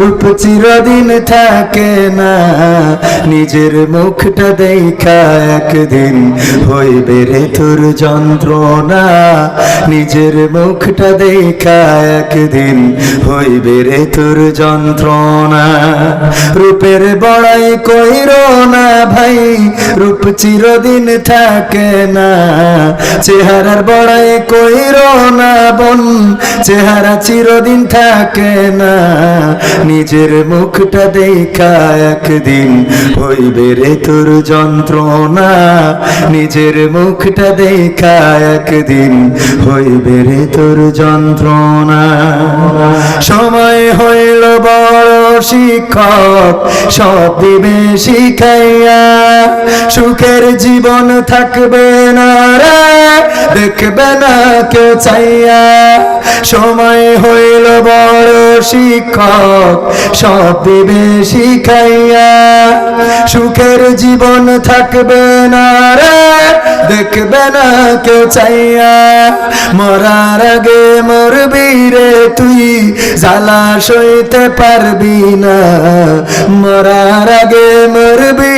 রূপ চিরদিন থাকে না, নিজের মুখটা দেখা একদিন হইবে রে তোর যন্ত্রণা, নিজের মুখটা দেখা একদিন হইবে রে তোর যন্ত্রণা। রূপের বড়াই কইরো না ভাই, রূপ চিরদিন থাকে না, চেহারার বড়াই কইরো না বোন, চেহারা চিরদিন থাকে না, নিজের মুখটা দেখা একদিন হইবে রে তোর যন্ত্রণা, নিজের মুখটা দেখা একদিন হইবে রে তোর যন্ত্রণা। সময় হইল বড় শিক্ষক, সব দিবে শিখাইয়া, সুখের জীবন থাকবে না রে, দেখবে না কেউ চাইয়া। সময় হইল বড় শিক্ষক, সব দিবে শিখাইয়া, সুখের জীবন থাকবে না রে, দেখবে না কেউ চাইয়া। মরার আগে মরবি রে তুই, জ্বালা সইতে পারবি না, মরার আগে মরবি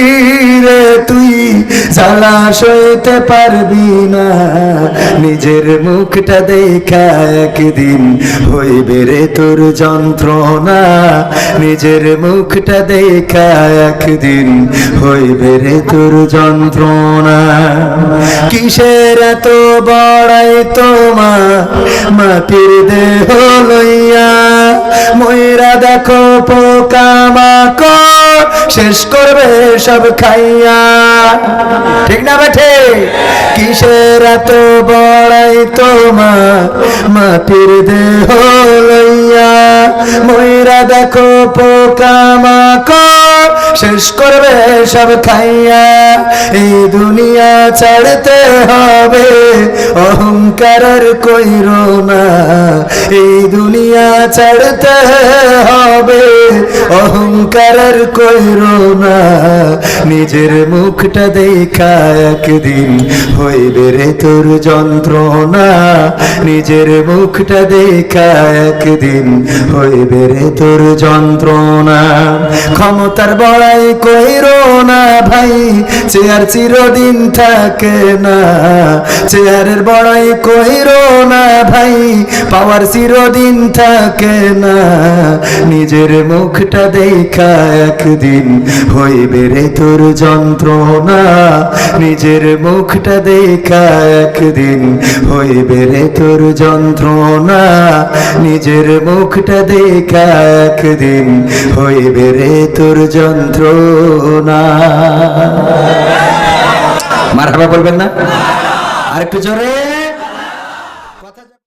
রে তুই, জ্বালা সইতে পারবি না, নিজের মুখটা দেখা একদিন হইবে রে তোর যন্ত্রণা, নিজের মুখটা দেখা একদিন হইবে রে তোর যন্ত্রণা। কিসের এত বড়াই তোমার মাটির দেহ লইয়া, ময়রা দেখো পোকামাকড় শেষ করবে সব খাইয়া, ঠিক না বেঠে? কিসের এত বড়াই তোমার মাটির দেহ লইয়া, ময়রা দেখো পোকামাকড় শেষ করবে সব খাইয়া। এই দুনিয়া ছাড়তে হবে, অহংকারের কইরো না, এই দুনিয়া ছাড়তে হবে, অহংকারের কইরো না, নিজের মুখটা দেখা একদিন হইবে রে তোর যন্ত্রণা, নিজের মুখটা দেখা একদিন হইবে রে তোর যন্ত্রণা। ক্ষমতার বড়াই কইরো না ভাই, চেয়ার চিরদিন থাকে না, চেয়ারের বড়াই কইরো না ভাই, পাওয়ার চিরদিন থাকে না, নিজের মুখটা দেখা একদিন হইবে রে তোর যন্ত্রণা, নিজের মুখটা দেখা একদিন হইবে রে তোর যন্ত্রণা, নিজের মুখটা দেখা একদিন হইবে রে তোর যন্ত্রণা। মারহাবা বলবেন না? আরেকটু জোরে।